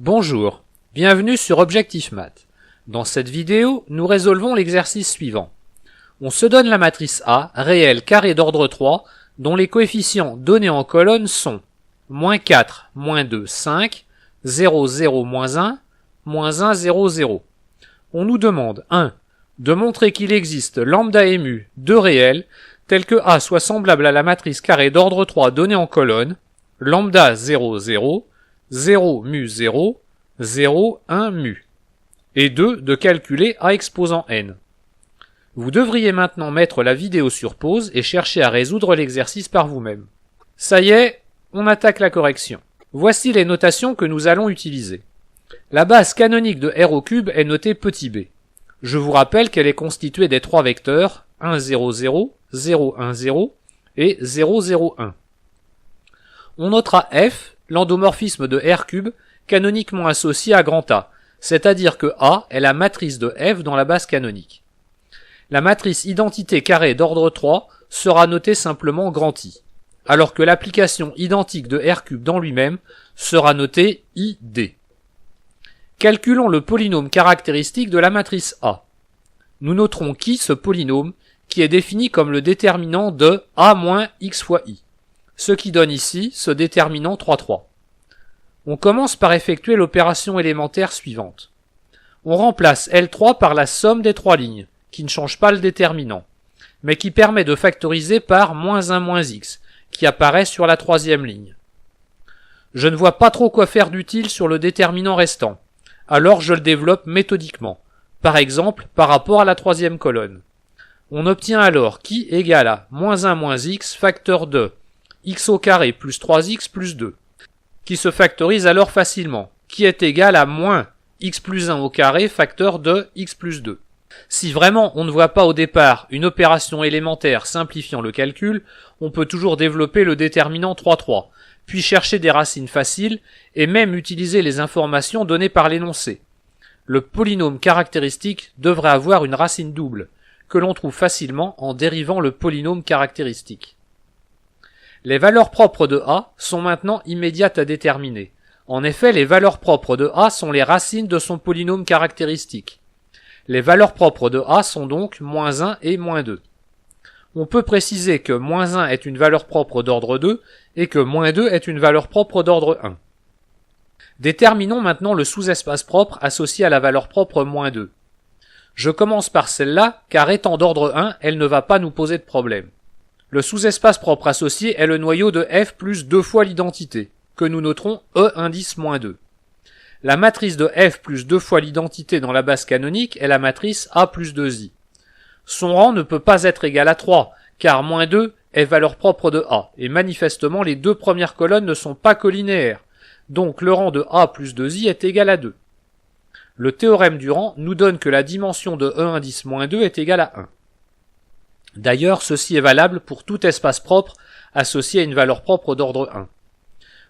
Bonjour, bienvenue sur Objectif Math. Dans cette vidéo, nous résolvons l'exercice suivant. On se donne la matrice A, réelle carré d'ordre 3, dont les coefficients donnés en colonne sont -4, -2, 5, 0, 0, -1, -1, 0, 0. On nous demande 1. De montrer qu'il existe lambda et mu, deux réels, tels que A soit semblable à la matrice carré d'ordre 3 donnée en colonne, lambda 0, 0, 0 mu 0, 0, 1 mu. Et 2. De calculer A exposant n. Vous devriez maintenant mettre la vidéo sur pause et chercher à résoudre l'exercice par vous-même. Ça y est, on attaque la correction. Voici les notations que nous allons utiliser. La base canonique de R au cube est notée petit b. Je vous rappelle qu'elle est constituée des trois vecteurs 1, 0, 0, 0, 1, 0 et 0, 0, 1. On notera F, l'endomorphisme de R cube, canoniquement associé à grand A, c'est-à-dire que A est la matrice de F dans la base canonique. La matrice identité carrée d'ordre 3 sera notée simplement grand I, alors que l'application identique de R cube dans lui-même sera notée ID. Calculons le polynôme caractéristique de la matrice A. Nous noterons qu'I, ce polynôme, qui est défini comme le déterminant de A moins X fois I, ce qui donne ici ce déterminant 3, 3. On commence par effectuer l'opération élémentaire suivante. On remplace L3 par la somme des trois lignes, qui ne change pas le déterminant, mais qui permet de factoriser par -1 moins x, qui apparaît sur la troisième ligne. Je ne vois pas trop quoi faire d'utile sur le déterminant restant, alors je le développe méthodiquement, par exemple par rapport à la troisième colonne. On obtient alors qu'I égale à -1 moins x facteur de x au carré plus 3x plus 2, qui se factorise alors facilement, qui est égal à moins x plus 1 au carré facteur de x plus 2. Si vraiment on ne voit pas au départ une opération élémentaire simplifiant le calcul, on peut toujours développer le déterminant 3, 3, puis chercher des racines faciles et même utiliser les informations données par l'énoncé. Le polynôme caractéristique devrait avoir une racine double, que l'on trouve facilement en dérivant le polynôme caractéristique. Les valeurs propres de A sont maintenant immédiates à déterminer. En effet, les valeurs propres de A sont les racines de son polynôme caractéristique. Les valeurs propres de A sont donc -1 et -2. On peut préciser que -1 est une valeur propre d'ordre 2 et que -2 est une valeur propre d'ordre 1. Déterminons maintenant le sous-espace propre associé à la valeur propre -2. Je commence par celle-là, car étant d'ordre 1, elle ne va pas nous poser de problème. Le sous-espace propre associé est le noyau de F plus 2 fois l'identité, que nous noterons E indice -2. La matrice de F plus 2 fois l'identité dans la base canonique est la matrice A plus 2I. Son rang ne peut pas être égal à 3, car -2 est valeur propre de A, et manifestement les deux premières colonnes ne sont pas collinéaires, donc le rang de A plus 2I est égal à 2. Le théorème du rang nous donne que la dimension de E indice -2 est égale à 1. D'ailleurs, ceci est valable pour tout espace propre associé à une valeur propre d'ordre 1.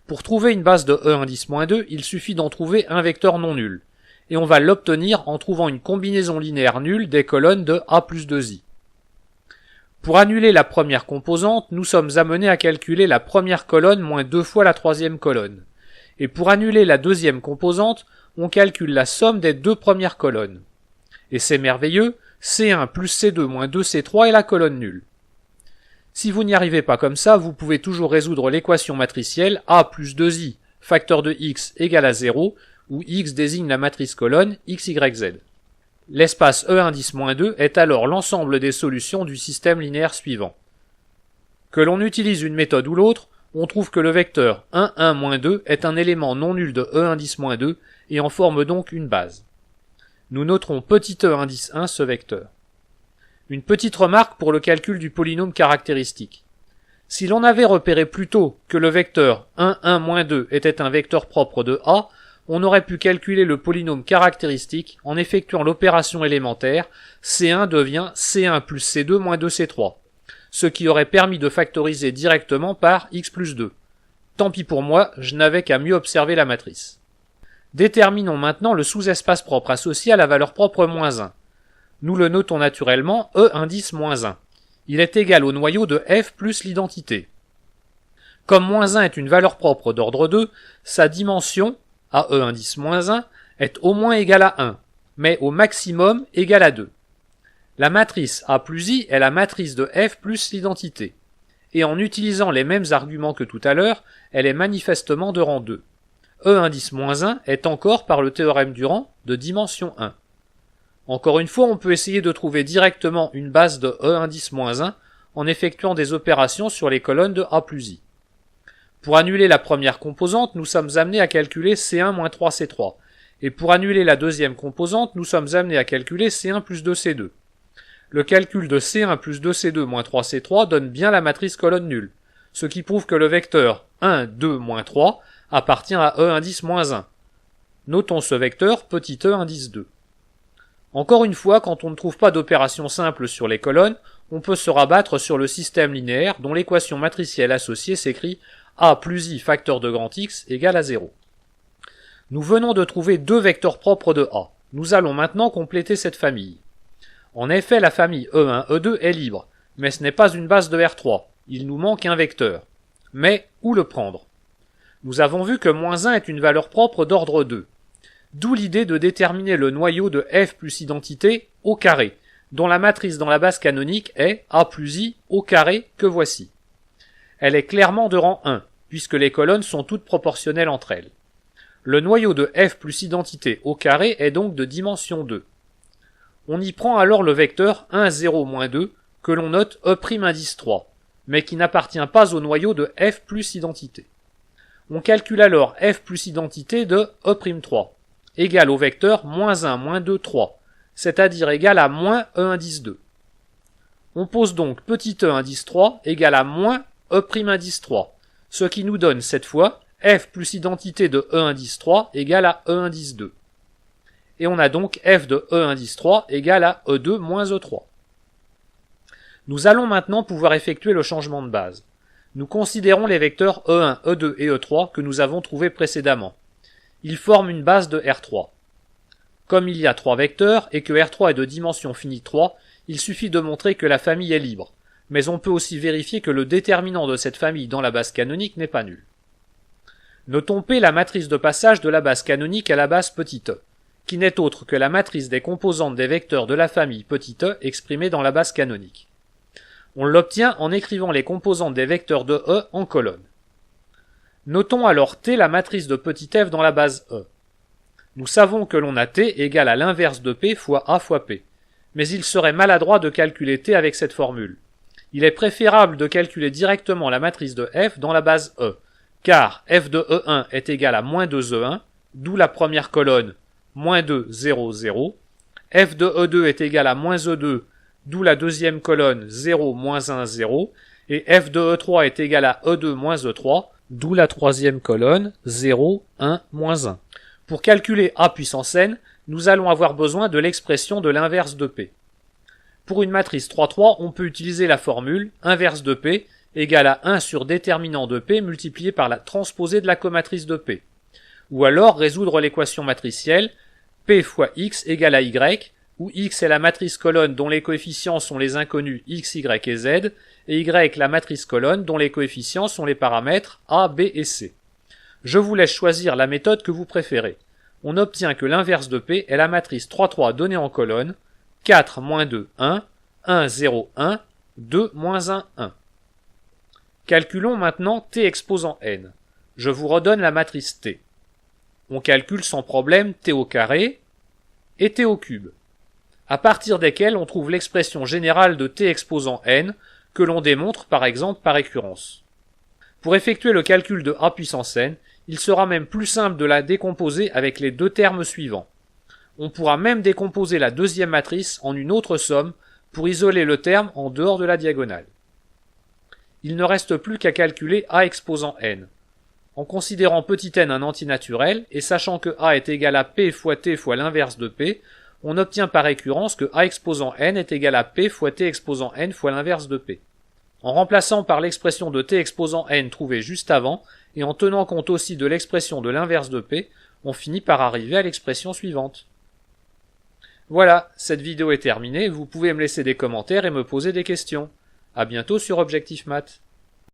Pour trouver une base de E indice -2, il suffit d'en trouver un vecteur non nul, et on va l'obtenir en trouvant une combinaison linéaire nulle des colonnes de A plus 2I. Pour annuler la première composante, nous sommes amenés à calculer la première colonne moins 2 fois la troisième colonne. Et pour annuler la deuxième composante, on calcule la somme des deux premières colonnes. Et c'est merveilleux, C1 plus C2 moins 2C3 est la colonne nulle. Si vous n'y arrivez pas comme ça, vous pouvez toujours résoudre l'équation matricielle A plus 2I facteur de x égale à 0, où x désigne la matrice colonne x, y, z. L'espace E indice -2 est alors l'ensemble des solutions du système linéaire suivant. Que l'on utilise une méthode ou l'autre, on trouve que le vecteur 1, 1, -2 est un élément non nul de E indice -2 et en forme donc une base. Nous noterons petit e indice 1 ce vecteur. Une petite remarque pour le calcul du polynôme caractéristique. Si l'on avait repéré plus tôt que le vecteur 1, 1, -2 était un vecteur propre de A, on aurait pu calculer le polynôme caractéristique en effectuant l'opération élémentaire, C1 devient C1 plus C2 moins 2C3, ce qui aurait permis de factoriser directement par x plus 2. Tant pis pour moi, je n'avais qu'à mieux observer la matrice. Déterminons maintenant le sous-espace propre associé à la valeur propre -1. Nous le notons naturellement E indice -1. Il est égal au noyau de F plus l'identité. Comme -1 est une valeur propre d'ordre 2, sa dimension à E indice moins 1 est au moins égal à 1, mais au maximum égal à 2. La matrice A plus I est la matrice de F plus l'identité. Et en utilisant les mêmes arguments que tout à l'heure, elle est manifestement de rang 2. E indice moins 1 est encore, par le théorème du rang, de dimension 1. Encore une fois, on peut essayer de trouver directement une base de E indice moins 1 en effectuant des opérations sur les colonnes de A plus I. Pour annuler la première composante, nous sommes amenés à calculer C1 moins 3C3. Et pour annuler la deuxième composante, nous sommes amenés à calculer C1 plus 2C2. Le calcul de C1 plus 2C2 moins 3C3 donne bien la matrice colonne nulle, ce qui prouve que le vecteur 1, 2, moins 3 appartient à E indice moins 1. Notons ce vecteur petit e indice 2. Encore une fois, quand on ne trouve pas d'opération simple sur les colonnes, on peut se rabattre sur le système linéaire dont l'équation matricielle associée s'écrit A plus I facteur de grand X égale à 0. Nous venons de trouver deux vecteurs propres de A. Nous allons maintenant compléter cette famille. En effet, la famille E1, E2 est libre, mais ce n'est pas une base de R3. Il nous manque un vecteur. Mais où le prendre? Nous avons vu que moins 1 est une valeur propre d'ordre 2. D'où l'idée de déterminer le noyau de F plus identité au carré, dont la matrice dans la base canonique est A plus I au carré que voici. Elle est clairement de rang 1, puisque les colonnes sont toutes proportionnelles entre elles. Le noyau de F plus identité au carré est donc de dimension 2. On y prend alors le vecteur 1, 0, moins 2, que l'on note E' indice 3, mais qui n'appartient pas au noyau de F plus identité. On calcule alors F plus identité de E'3, égal au vecteur moins 1, moins 2, 3, c'est-à-dire égal à moins E indice 2. On pose donc petit e indice 3 égal à moins E' indice 3, ce qui nous donne cette fois F plus identité de E indice 3 égale à E indice 2. Et on a donc F de E indice 3 égale à E2 moins E3. Nous allons maintenant pouvoir effectuer le changement de base. Nous considérons les vecteurs E1, E2 et E3 que nous avons trouvés précédemment. Ils forment une base de R3. Comme il y a 3 vecteurs et que R3 est de dimension finie 3, il suffit de montrer que la famille est libre, mais on peut aussi vérifier que le déterminant de cette famille dans la base canonique n'est pas nul. Notons P la matrice de passage de la base canonique à la base petit e, qui n'est autre que la matrice des composantes des vecteurs de la famille petit e exprimée dans la base canonique. On l'obtient en écrivant les composantes des vecteurs de E en colonne. Notons alors T la matrice de petit f dans la base E. Nous savons que l'on a T égale à l'inverse de P fois A fois P, mais il serait maladroit de calculer T avec cette formule. Il est préférable de calculer directement la matrice de f dans la base E, car f de E1 est égal à moins 2E1, d'où la première colonne, moins 2, 0, 0, f de E2 est égal à moins E2, d'où la deuxième colonne 0, moins 1, 0, et f de E3 est égal à E2 moins E3, d'où la troisième colonne 0, 1, moins 1. Pour calculer A puissance n, nous allons avoir besoin de l'expression de l'inverse de P. Pour une matrice 3-3, on peut utiliser la formule inverse de P égale à 1 sur déterminant de P multiplié par la transposée de la comatrice de P. Ou alors résoudre l'équation matricielle P fois X égale à Y, où X est la matrice colonne dont les coefficients sont les inconnus X, Y et Z, et Y la matrice colonne dont les coefficients sont les paramètres A, B et C. Je vous laisse choisir la méthode que vous préférez. On obtient que l'inverse de P est la matrice 3-3 donnée en colonne, 4, moins 2, 1, 1, 0, 1, 2, moins 1, 1. Calculons maintenant T exposant n. Je vous redonne la matrice T. On calcule sans problème T au carré et T au cube, à partir desquels on trouve l'expression générale de T exposant n, que l'on démontre par exemple par récurrence. Pour effectuer le calcul de A puissance n, il sera même plus simple de la décomposer avec les deux termes suivants. On pourra même décomposer la deuxième matrice en une autre somme pour isoler le terme en dehors de la diagonale. Il ne reste plus qu'à calculer A exposant n. En considérant petit n un antinaturel et sachant que A est égal à P fois T fois l'inverse de P, on obtient par récurrence que A exposant n est égal à P fois T exposant n fois l'inverse de P. En remplaçant par l'expression de T exposant n trouvée juste avant, et en tenant compte aussi de l'expression de l'inverse de P, on finit par arriver à l'expression suivante. Voilà, cette vidéo est terminée, vous pouvez me laisser des commentaires et me poser des questions. À bientôt sur Objectif Math.